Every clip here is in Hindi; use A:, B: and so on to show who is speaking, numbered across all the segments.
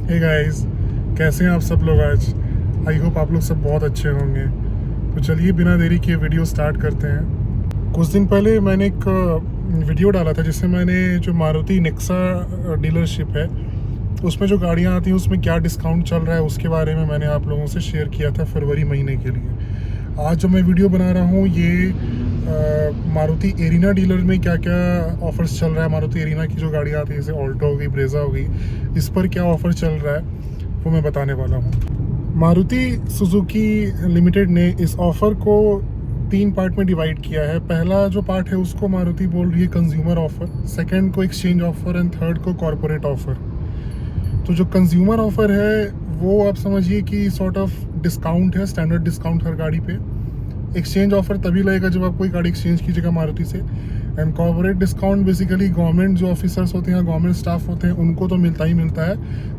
A: हे गाइस, कैसे हैं आप सब लोग आज। आई होप आप लोग सब बहुत अच्छे होंगे। तो चलिए बिना देरी किए वीडियो स्टार्ट करते हैं। कुछ दिन पहले मैंने एक वीडियो डाला था जिसमें मैंने जो मारुति नेक्सा डीलरशिप है उसमें जो गाड़ियां आती हैं उसमें क्या डिस्काउंट चल रहा है उसके बारे में मैंने आप लोगों से शेयर किया था फरवरी महीने के लिए। आज जो मैं वीडियो बना रहा हूँ ये मारुति एरिना डीलर में क्या क्या ऑफर्स चल रहा है। मारुति एरिना की जो गाड़ियाँ आती है जैसे ऑल्टो हो गई, ब्रेजा हो गई, इस पर क्या ऑफर चल रहा है वो मैं बताने वाला हूँ। मारुति सुजुकी लिमिटेड ने इस ऑफ़र को 3 पार्ट में डिवाइड किया है। पहला जो पार्ट है उसको मारुति बोल रही है कंज्यूमर ऑफ़र, सेकंड को एक्सचेंज ऑफ़र एंड थर्ड को कॉरपोरेट ऑफ़र। तो जो कंज्यूमर ऑफ़र है वो आप समझिए कि सॉर्ट ऑफ डिस्काउंट है, स्टैंडर्ड डिस्काउंट हर गाड़ी पे। एक्सचेंज ऑफर तभी लगेगा जब आप कोई गाड़ी एक्सचेंज कीजिएगा मारुति से। And corporate discount basically government जो ऑफिसर्स होते हैं, गवर्नमेंट स्टाफ होते हैं, उनको तो मिलता ही मिलता है।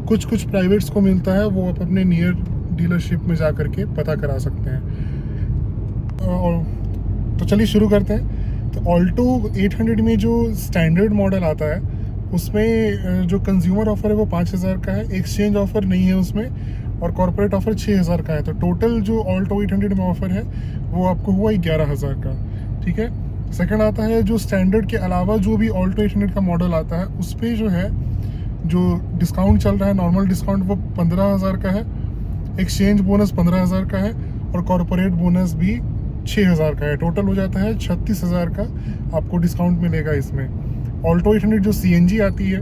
A: कुछ प्राइवेट्स को मिलता है, वो आप अपने नियर डीलरशिप में जा करके पता करा सकते हैं। तो चलिए शुरू करते हैं। तो ऑल्टो 800 में जो स्टैंडर्ड मॉडल आता है उसमें जो कंज्यूमर ऑफर है वो 5000 का है, एक्सचेंज ऑफर नहीं है उसमें, और कॉर्पोरेट ऑफर 6000 का है। तो टोटल जो ऑल्टो 800 में ऑफर है वो आपको हुआ 11000 का। ठीक है। सेकंड आता है जो स्टैंडर्ड के अलावा जो भी ऑल्टो 800 का मॉडल आता है उस पर जो है जो डिस्काउंट चल रहा है, नॉर्मल डिस्काउंट, वो 15000 का है, एक्सचेंज बोनस 15000 का है और कॉर्पोरेट बोनस भी 6000 का है। टोटल हो जाता है 36000 का आपको डिस्काउंट मिलेगा इसमें। ऑल्टो 800 जो सीएनजी आती है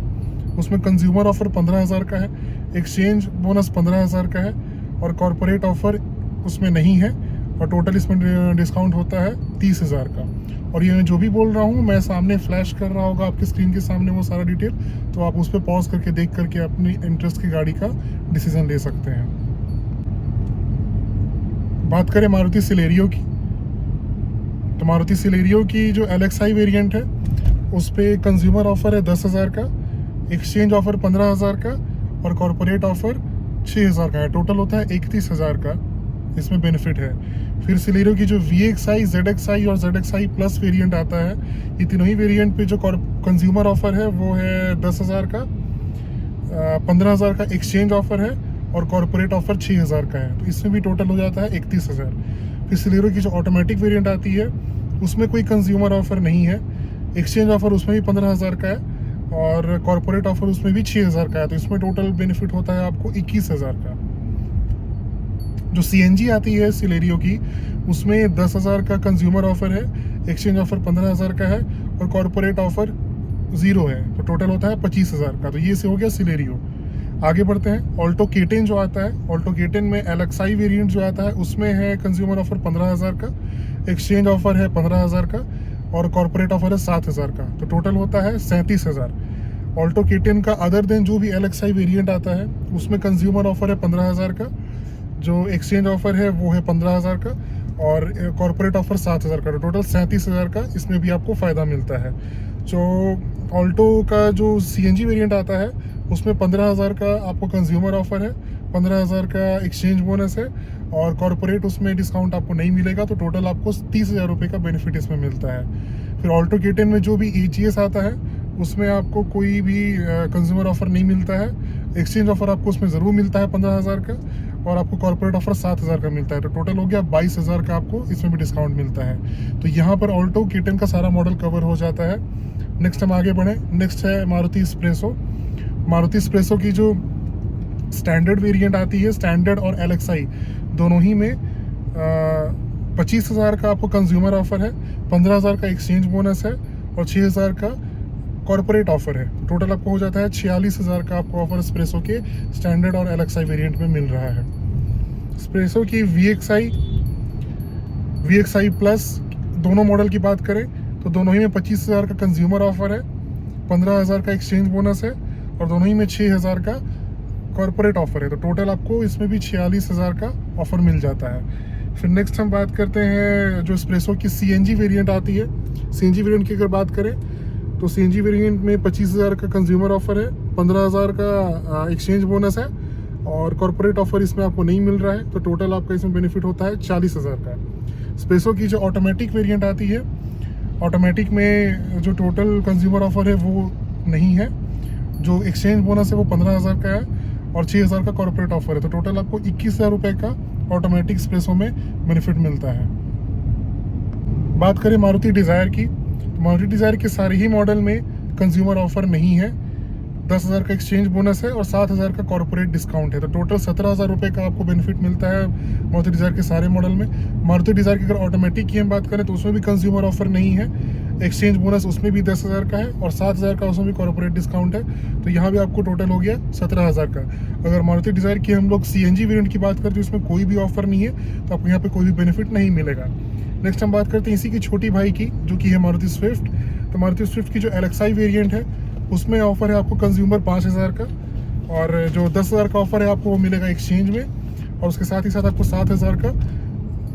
A: उसमें कंज्यूमर ऑफर 15000 का है, एक्सचेंज बोनस 15000 का है और कॉर्पोरेट ऑफर उसमें नहीं है, और टोटल इसमें डिस्काउंट होता है 30000 का। और ये मैं जो भी बोल रहा हूँ मैं सामने फ्लैश कर रहा होगा आपके स्क्रीन के सामने वो सारा डिटेल, तो आप उस पर पॉज करके देख करके अपनी इंटरेस्ट की गाड़ी का डिसीजन ले सकते हैं। बात करें मारुति सिलेरियो की, तो मारुति सिलेरियो की जो LXI वेरिएंट है उस पर कंज्यूमर ऑफर है 10000 का, एक्सचेंज ऑफर 15000 का और कॉर्पोरेट ऑफर 6000 का है। टोटल होता है 31000 का इसमें बेनिफिट है। फिर सिलेरियो की जो VXI, ZXI और ZXI प्लस वेरिएंट आता है, ये तीनों ही वेरिएंट पे जो कंज्यूमर ऑफर है वो है 10000 का, 15000 का एक्सचेंज ऑफर है और कॉर्पोरेट ऑफर 6000 का है। तो इसमें भी टोटल हो जाता है 31000। फिर सिलेरियो की जो ऑटोमेटिक वेरिएंट आती है उसमें कोई कंज्यूमर ऑफर नहीं है, एक्सचेंज ऑफर उसमें भी 15000 का है और कॉर्पोरेट ऑफर उसमें भी 6000 का है। तो इसमें टोटल बेनिफिट होता है आपको 21000 का। जो सीएनजी आती है सिलेरियो की उसमें 10000 का कंज्यूमर ऑफर है, एक्सचेंज ऑफर 15000 का है और कॉर्पोरेट ऑफर 0 है। तो टोटल होता है 25000 का। तो ये से हो गया सिलेरियो। आगे बढ़ते हैं। ऑल्टो K10 जो आता है, ऑल्टो K10 में LXI वेरिएंट जो आता है उसमें है कंज्यूमर ऑफर 15000 का, एक्सचेंज ऑफर है 15000 का और कॉर्पोरेट ऑफर है 7000 का। तो टोटल होता है 37000। ऑल्टो K10 का अदर देन जो भी LXI वेरिएंट आता है उसमें कंज्यूमर ऑफर है 15000 का, जो एक्सचेंज ऑफर है वो है 15000 का और कॉर्पोरेट ऑफर 7000 का। तो टोटल 37000 का इसमें भी आपको फ़ायदा मिलता है। जो ऑल्टो का जो CNG वेरिएंट आता है उसमें 15000 का आपको कंज्यूमर ऑफर है, 15000 का एक्सचेंज बोनस है और कॉर्पोरेट उसमें डिस्काउंट आपको नहीं मिलेगा। तो टोटल आपको 30000 रुपये का बेनिफिट इसमें मिलता है। फिर ऑल्टो K10 में जो भी AGS आता है उसमें आपको कोई भी कंज्यूमर ऑफर नहीं मिलता है, एक्सचेंज ऑफर आपको उसमें ज़रूर मिलता है 15000 का और आपको कॉर्पोरेट ऑफर 7000 का मिलता है। तो टोटल हो गया 22000 का आपको इसमें भी डिस्काउंट मिलता है। तो यहाँ पर ऑल्टो K10 का सारा मॉडल कवर हो जाता है। नेक्स्ट हम आगे बढ़ें। नेक्स्ट है मारुति स्प्रेसो। मारुति स्प्रेसो की जो स्टैंडर्ड वेरिएंट आती है, स्टैंडर्ड और LXI दोनों ही में 25000 का आपको कंज्यूमर ऑफर है, 15000 का एक्सचेंज बोनस है और 6000 का कॉर्पोरेट ऑफर है। टोटल आपको हो जाता है 46000 का आपको ऑफर स्प्रेसो के स्टैंडर्ड और LXI वेरिएंट में मिल रहा है। स्प्रेसो की VXI प्लस दोनों मॉडल की बात करें तो दोनों ही में 25000 का कंज्यूमर ऑफर है, 15000 का एक्सचेंज बोनस है और दोनों ही में 6000 का कॉर्पोरेट ऑफर है। तो टोटल आपको इसमें भी 46000 का ऑफर मिल जाता है। फिर नेक्स्ट हम बात करते हैं जो स्प्रेसो की CNG वेरिएंट आती है। CNG वेरिएंट की अगर बात करें तो CNG वेरिएंट में 25000 का कंज्यूमर ऑफर है, 15000 का एक्सचेंज बोनस है और कॉर्पोरेट ऑफर इसमें आपको नहीं मिल रहा है। तो टोटल आपका इसमें बेनिफिट होता है 40000 का। स्प्रेसो की जो ऑटोमेटिक वेरिएंट आती है, ऑटोमेटिक में जो टोटल कंज्यूमर ऑफर है वो नहीं है, जो एक्सचेंज बोनस है वो 15000 का है और 6,000 का कॉर्पोरेट ऑफर है। तो टोटल आपको 21,000 रुपये का ऑटोमेटिक एक्सप्रेसो में बेनिफिट मिलता है। बात करें मारुति डिज़ायर की, तो मारुति डिज़ायर के सारे ही मॉडल में कंज्यूमर ऑफर नहीं है। 10,000 का एक्सचेंज बोनस है और 7,000 का कॉर्पोरेट डिस्काउंट है। तो टोटल 17,000 रुपये का आपको बेनिफिट मिलता है मारुति डिज़ायर के सारे मॉडल में। मारुति डिज़ायर की अगर ऑटोमेटिक की हम बात करें तो उसमें भी कंज्यूमर ऑफर नहीं है। एक्सचेंज बोनस उसमें भी 10,000 का है और 7,000 का उसमें भी कॉर्पोरेट डिस्काउंट है। तो यहाँ भी आपको टोटल हो गया 17,000 का। अगर मारुति डिज़ायर की हम लोग CNG वेरिएंट की बात करें तो इसमें कोई भी ऑफर नहीं है, तो आपको यहाँ पे कोई भी बेनिफिट नहीं मिलेगा। नेक्स्ट हम बात करते हैं इसी की छोटी भाई की, जो कि है मारुति स्विफ्ट। तो मारुति स्विफ्ट की जो LXI वेरिएंट है उसमें ऑफर है आपको कंज्यूमर 5,000 का, और जो 10,000 का ऑफर है आपको वो मिलेगा एक्सचेंज में, और उसके साथ ही साथ आपको 7,000 का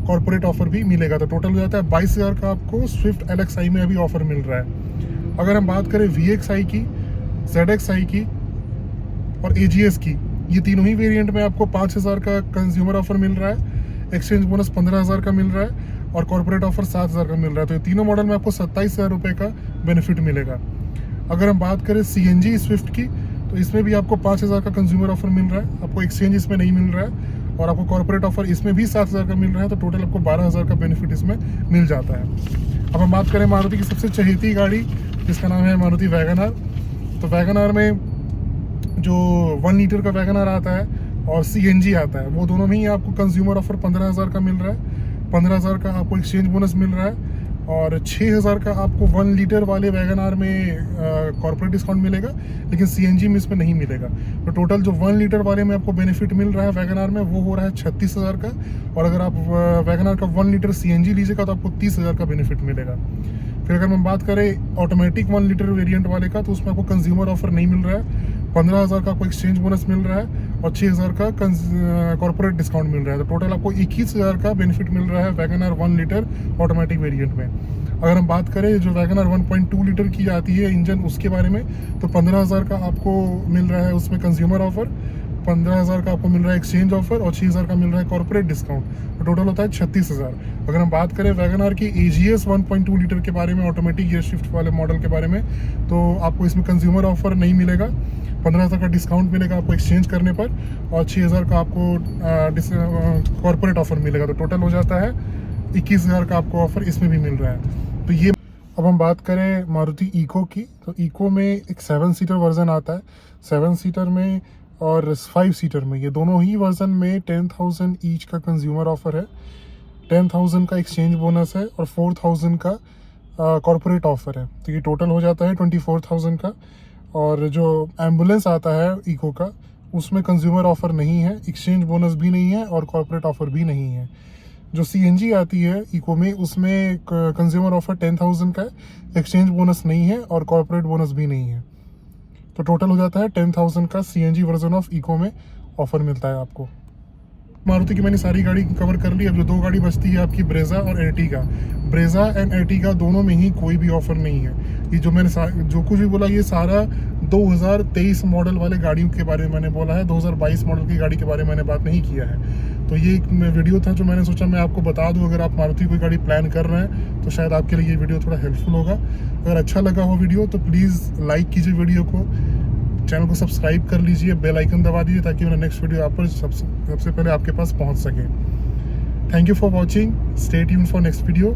A: कॉर्पोरेट ऑफर भी मिलेगा। तो टोटल हो जाता है 22,000 का आपको स्विफ्ट LXI में अभी ऑफर मिल रहा है। अगर हम बात करें VXI की, ZXI की और AGS की, ये तीनों ही वेरिएंट में आपको 5,000 का कंज्यूमर ऑफर मिल रहा है, एक्सचेंज बोनस 15,000 का मिल रहा है और कॉर्पोरेट ऑफर 7,000 का मिल रहा है। तो ये तीनों मॉडल में आपको 27,000 रुपये का बेनिफिट मिलेगा। अगर हम बात करें CNG स्विफ्ट की, तो इसमें भी आपको 5,000 का कंज्यूमर ऑफर मिल रहा है, आपको एक्सचेंज इसमें नहीं मिल रहा है और आपको कॉर्पोरेट ऑफर इसमें भी 7,000 का मिल रहा है। तो टोटल आपको 12,000 का बेनिफिट इसमें मिल जाता है। अब हम बात करें मारुति की सबसे चहेती गाड़ी, जिसका नाम है मारुति वैगन आर। तो वैगन आर में जो 1 लीटर का वैगन आर आता है और CNG आता है, वो दोनों में ही आपको कंज्यूमर ऑफर 15,000 का मिल रहा है। 15,000 का आपको एक्सचेंज बोनस मिल रहा है और 6,000 का आपको 1 लीटर वाले वैगन आर में कॉर्पोरेट डिस्काउंट मिलेगा, लेकिन CNG में इसमें नहीं मिलेगा। तो टोटल जो 1 लीटर वाले में आपको बेनिफिट मिल रहा है वैगन आर में, वो हो रहा है 36,000 का, और अगर आप वैगन आर का 1 लीटर CNG लीजिएगा तो आपको 30,000 का बेनिफिट मिलेगा। फिर अगर हम बात करें ऑटोमेटिक 1 लीटर वेरिएंट वाले का, तो उसमें आपको कंज्यूमर ऑफर नहीं मिल रहा है। 15,000 का आपको एक्सचेंज बोनस मिल रहा है और 6,000 का कॉर्पोरेट डिस्काउंट मिल रहा है। तो टोटल आपको 21,000 का बेनिफिट मिल रहा है Wagon R 1 litre automatic variant में। अगर हम बात करें जो वैगन आर 1.2 लीटर की आती है इंजन, उसके बारे में, तो 15,000 का आपको मिल रहा है उसमें कंज्यूमर ऑफर, 15,000 का आपको मिल रहा है एक्सचेंज ऑफर और 6,000 का मिल रहा है कॉर्पोरेट डिस्काउंट। तो टोटल होता है 36,000। अगर हम बात करें वैगन आर की AGS 1.2 लीटर के बारे में, ऑटोमेटिक गियर शिफ्ट वाले मॉडल के बारे में, तो आपको इसमें कंज्यूमर ऑफर नहीं मिलेगा। 15,000 का डिस्काउंट मिलेगा आपको एक्सचेंज करने पर और 6,000 का आपको कॉर्पोरेट ऑफर मिलेगा। तो टोटल हो जाता है 21,000 का आपको ऑफर इसमें भी मिल रहा है। तो ये अब हम बात करें मारुति इको की, तो इको में एक 7 सीटर वर्जन आता है, 7 सीटर में और 5 सीटर में, ये दोनों ही वर्जन में 10,000 ईच का कंज्यूमर ऑफर है, 10,000 का एक्सचेंज बोनस है और 4,000 का कॉर्पोरेट ऑफर है। तो ये टोटल हो जाता है 24,000 का। और जो एम्बुलेंस आता है इको का, उसमें कंज्यूमर ऑफर नहीं है, एक्सचेंज बोनस भी नहीं है और कॉर्पोरेट ऑफर भी नहीं है। जो CNG आती है इको में, उसमें कंज्यूमर ऑफर 10,000 का है, एक्सचेंज बोनस नहीं है और कॉर्पोरेट बोनस भी नहीं है। तो टोटल हो जाता है 10,000 का CNG वर्जन ऑफ इको में ऑफर मिलता है आपको। मारुति की मैंने सारी गाड़ी कवर कर ली। अब जो 2 गाड़ी बचती है आपकी ब्रेजा और एर्टिगा। ब्रेजा एंड एर्टिगा दोनों में ही कोई भी ऑफर नहीं है। ये जो मैंने जो कुछ भी बोला, ये सारा 2023 मॉडल वाले गाड़ियों के बारे में मैंने बोला है, 2022 मॉडल की गाड़ी के बारे में मैंने बात नहीं किया है। तो ये एक वीडियो था जो मैंने सोचा मैं आपको बता दूं। अगर आप मारुति कोई गाड़ी प्लान कर रहे हैं तो शायद आपके लिए ये वीडियो थोड़ा हेल्पफुल होगा। अगर अच्छा लगा हो वीडियो तो प्लीज़ लाइक कीजिए वीडियो को, चैनल को सब्सक्राइब कर लीजिए, बेल आइकन दबा दीजिए ताकि मेरा नेक्स्ट वीडियो आप पर सबसे पहले आपके पास पहुंच सके। Thank you for watching, stay tuned for next video.